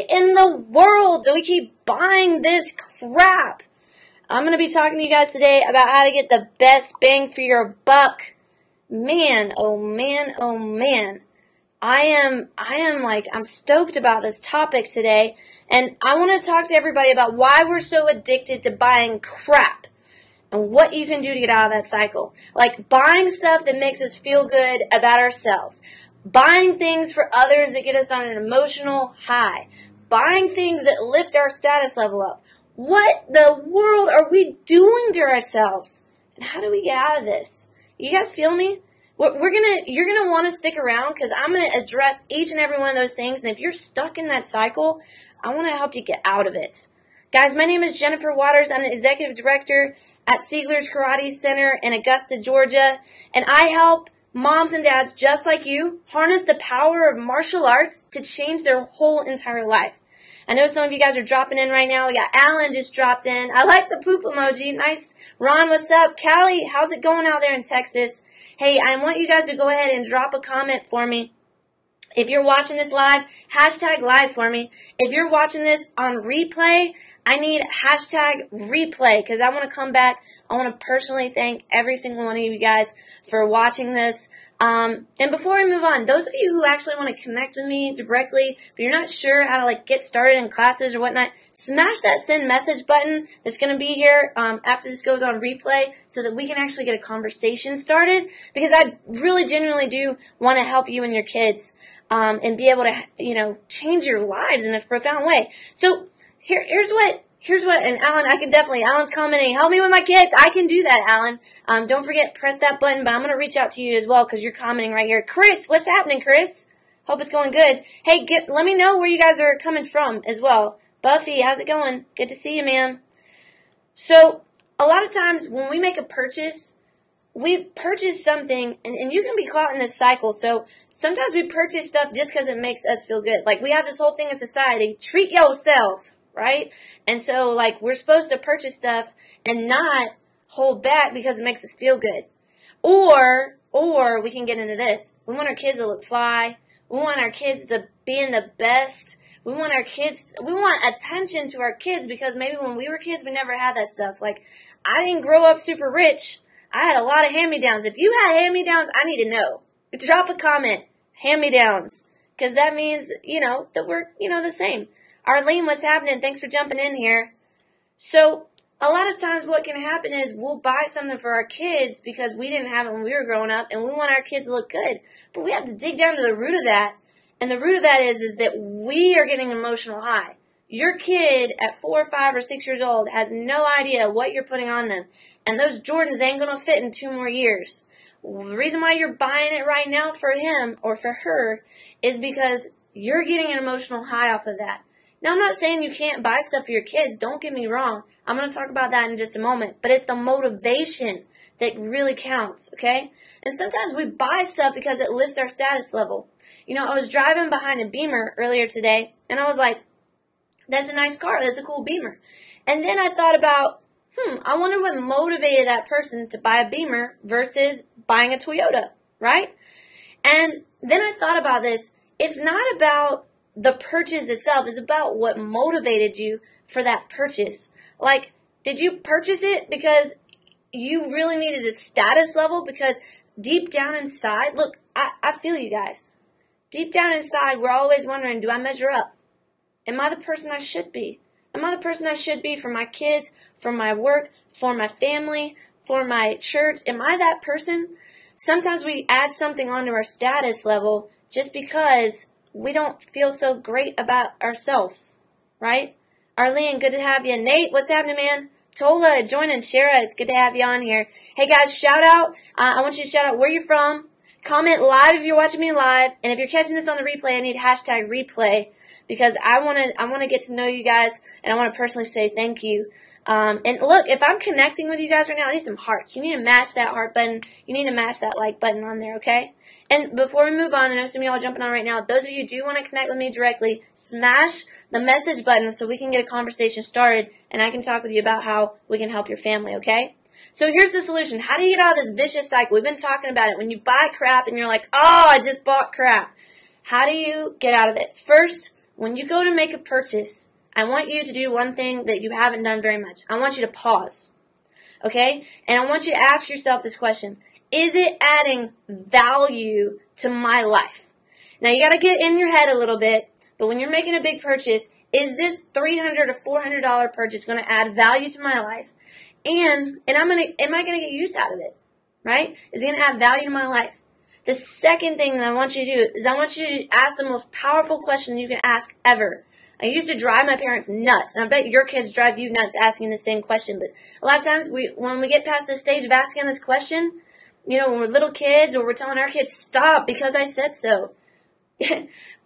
in the world do we keep buying this crap? I'm going to be talking to you guys today about how to get the best bang for your buck. Man, oh man, oh man. I'm stoked about this topic today, and I want to talk to everybody about why we're so addicted to buying crap and what you can do to get out of that cycle. Like buying stuff that makes us feel good about ourselves. Buying things for others that get us on an emotional high. Buying things that lift our status level up. What the world are we doing to ourselves? And how do we get out of this? You guys feel me? You're gonna want to stick around because I'm gonna address each and every one of those things. And if you're stuck in that cycle, I want to help you get out of it. Guys, my name is Jennifer Waters. I'm the executive director at Seigler's Karate Center in Augusta, Georgia, and I help moms and dads just like you harness the power of martial arts to change their whole entire life. I know some of you guys are dropping in right now. We got Alan just dropped in. I like the poop emoji. Nice. Ron, what's up? Callie, how's it going out there in Texas? Hey, I want you guys to go ahead and drop a comment for me. If you're watching this live, hashtag live for me. If you're watching this on replay, I need hashtag replay because I want to come back. I want to personally thank every single one of you guys for watching this. And before we move on, those of you who actually want to connect with me directly, but you're not sure how to get started in classes or whatnot, smash that send message button that's going to be here after this goes on replay so that we can actually get a conversation started, because I really genuinely do want to help you and your kids and be able to, change your lives in a profound way. So here's what, and Alan, Alan's commenting, help me with my kids. I can do that, Alan. Don't forget, press that button, but I'm going to reach out to you as well because you're commenting right here. Chris, what's happening, Chris? Hope it's going good. Hey, let me know where you guys are coming from as well. Buffy, how's it going? Good to see you, ma'am. So, a lot of times when we make a purchase, we purchase something, and you can be caught in this cycle. So, sometimes we purchase stuff just because it makes us feel good. Like, we have this whole thing in society, treat yourself. Right? And so, we're supposed to purchase stuff and not hold back because it makes us feel good. Or we can get into this. We want our kids to look fly. We want our kids to be in the best. We want attention to our kids because maybe when we were kids, we never had that stuff. I didn't grow up super rich. I had a lot of hand-me-downs. If you had hand-me-downs, I need to know. Drop a comment. Hand-me-downs. Because that means, that we're, the same. Arlene, what's happening? Thanks for jumping in here. So, a lot of times what can happen is we'll buy something for our kids because we didn't have it when we were growing up, and we want our kids to look good. But we have to dig down to the root of that, and the root of that is that we are getting an emotional high. Your kid at 4 or 5 or 6 years old has no idea what you're putting on them, and those Jordans ain't going to fit in 2 more years. The reason why you're buying it right now for him or for her is because you're getting an emotional high off of that. Now, I'm not saying you can't buy stuff for your kids. Don't get me wrong. I'm going to talk about that in just a moment. But it's the motivation that really counts, okay? And sometimes we buy stuff because it lifts our status level. I was driving behind a Beamer earlier today, and I was like, that's a nice car. That's a cool Beamer. And then I thought about, I wonder what motivated that person to buy a Beamer versus buying a Toyota, right? And then I thought about this. It's not about the purchase itself, is about what motivated you for that purchase. Did you purchase it because you really needed a status level? Because deep down inside, look, I feel you guys. Deep down inside, we're always wondering, do I measure up? Am I the person I should be? Am I the person I should be for my kids, for my work, for my family, for my church? Am I that person? Sometimes we add something onto our status level just because we don't feel so great about ourselves, right? Arlene, good to have you. Nate, what's happening, man? Tola, joining. Shara, it's good to have you on here. Hey, guys, shout out. I want you to shout out where you're from. Comment live if you're watching me live. And if you're catching this on the replay, I need hashtag replay because I want to get to know you guys, and I want to personally say thank you. And look, if I'm connecting with you guys right now, I need some hearts. You need to match that heart button. You need to match that like button on there, okay? And before we move on, I know some of y'all are jumping on right now. Those of you who do want to connect with me directly, smash the message button so we can get a conversation started, and I can talk with you about how we can help your family, okay? So here's the solution. How do you get out of this vicious cycle? We've been talking about it. When you buy crap and you're like, oh, I just bought crap. How do you get out of it? First, when you go to make a purchase, I want you to do one thing that you haven't done very much. I want you to pause, okay? And I want you to ask yourself this question. Is it adding value to my life? Now, you got to get in your head a little bit, but when you're making a big purchase, is this $300 or $400 purchase going to add value to my life? And am I going to get use out of it? Right? Is it going to add value to my life? The second thing that I want you to do is I want you to ask the most powerful question you can ask ever. I used to drive my parents nuts, and I bet your kids drive you nuts asking the same question. But a lot of times, when we get past the stage of asking this question, you know, when we're little kids or we're telling our kids, stop because I said so,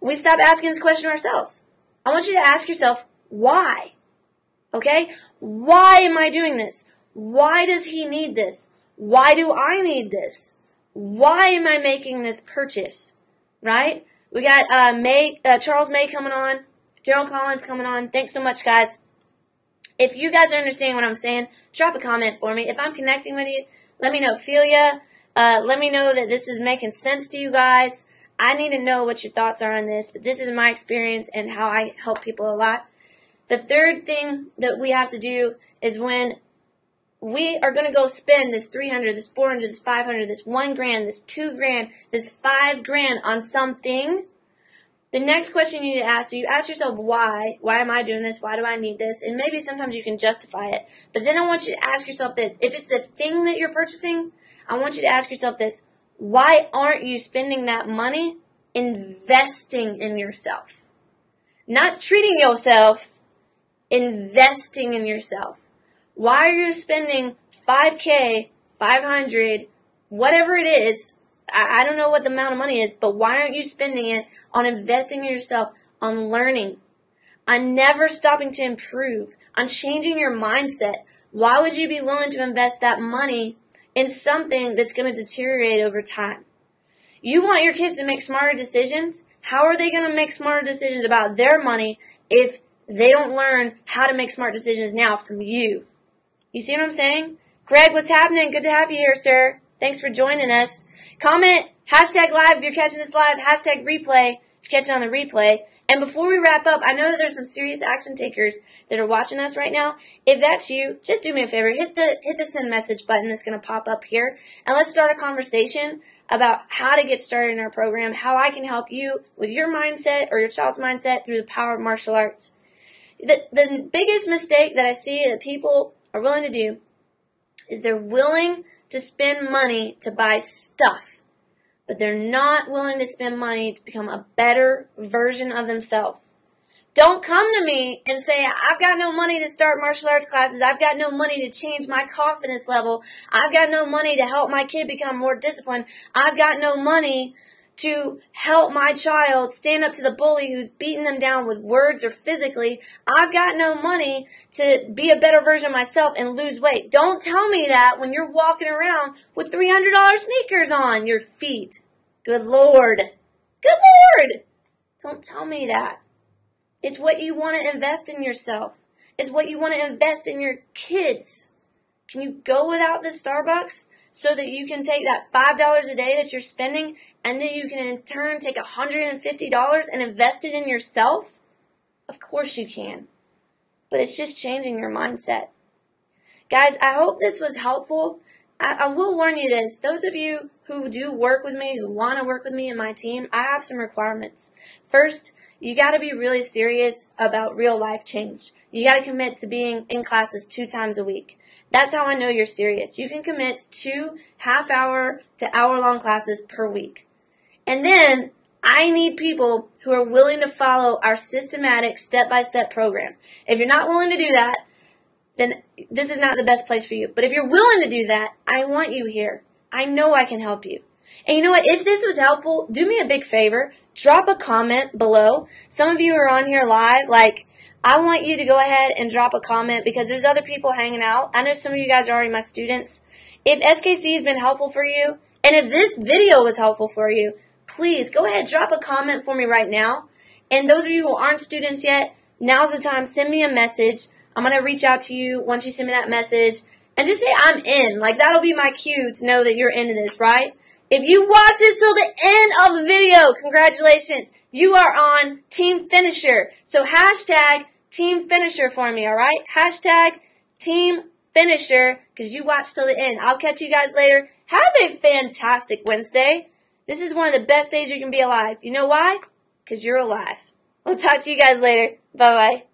we stop asking this question to ourselves. I want you to ask yourself, why? Okay? Why am I doing this? Why does he need this? Why do I need this? Why am I making this purchase? Right? We got Charles May coming on. Daryl Collins coming on. Thanks so much, guys. If you guys are understanding what I'm saying, drop a comment for me. If I'm connecting with you, let me know. Philia, let me know that this is making sense to you guys. I need to know what your thoughts are on this, but this is my experience and how I help people a lot. The third thing that we have to do is when we are going to go spend this $300, this $400, this $500, this $1,000, this $2,000, this $5,000 on something. The next question you need to ask, so you ask yourself why. Why am I doing this? Why do I need this? And maybe sometimes you can justify it. But then I want you to ask yourself this. If it's a thing that you're purchasing, I want you to ask yourself this. Why aren't you spending that money investing in yourself? Not treating yourself, investing in yourself. Why are you spending $5,000, $500, whatever it is? I don't know what the amount of money is, but why aren't you spending it on investing in yourself, on learning, on never stopping to improve, on changing your mindset? Why would you be willing to invest that money in something that's going to deteriorate over time? You want your kids to make smarter decisions. How are they going to make smarter decisions about their money if they don't learn how to make smart decisions now from you? You see what I'm saying? Greg, what's happening? Good to have you here, sir. Thanks for joining us. Comment, hashtag live if you're catching this live, hashtag replay if you're catching on the replay. And before we wrap up, I know that there's some serious action takers that are watching us right now. If that's you, just do me a favor. Hit the send message button that's going to pop up here. And let's start a conversation about how to get started in our program, how I can help you with your mindset or your child's mindset through the power of martial arts. The biggest mistake that I see that people are willing to do is they're willing to spend money to buy stuff, but they're not willing to spend money to become a better version of themselves. Don't come to me and say, I've got no money to start martial arts classes. I've got no money to change my confidence level. I've got no money to help my kid become more disciplined. I've got no money to help my child stand up to the bully who's beating them down with words or physically. I've got no money to be a better version of myself and lose weight. Don't tell me that when you're walking around with $300 sneakers on your feet. Good Lord. Good Lord. Don't tell me that. It's what you want to invest in yourself. It's what you want to invest in your kids. Can you go without the Starbucks so that you can take that $5 a day that you're spending and then you can in turn take $150 and invest it in yourself? Of course you can. But it's just changing your mindset. Guys, I hope this was helpful. I will warn you this. Those of you who do work with me, who want to work with me and my team, I have some requirements. First, you got to be really serious about real life change. You got to commit to being in classes 2 times a week. That's how I know you're serious. You can commit to 2 half-hour to hour-long classes per week. And then I need people who are willing to follow our systematic step-by-step program. If you're not willing to do that, then this is not the best place for you. But if you're willing to do that, I want you here. I know I can help you. And you know what? If this was helpful, do me a big favor. Drop a comment below. Some of you are on here live. I want you to go ahead and drop a comment because there's other people hanging out. I know some of you guys are already my students. If SKC has been helpful for you, and if this video was helpful for you, please go ahead, drop a comment for me right now. And those of you who aren't students yet, now's the time. Send me a message. I'm going to reach out to you once you send me that message. And just say, I'm in. That'll be my cue to know that you're into this, right? If you watch this till the end of the video, congratulations. you are on Team Finisher. So hashtag Team Finisher for me, all right? Hashtag Team Finisher, because you watched till the end. I'll catch you guys later. Have a fantastic Wednesday. This is one of the best days you can be alive. You know why? Because you're alive. I'll talk to you guys later. Bye-bye.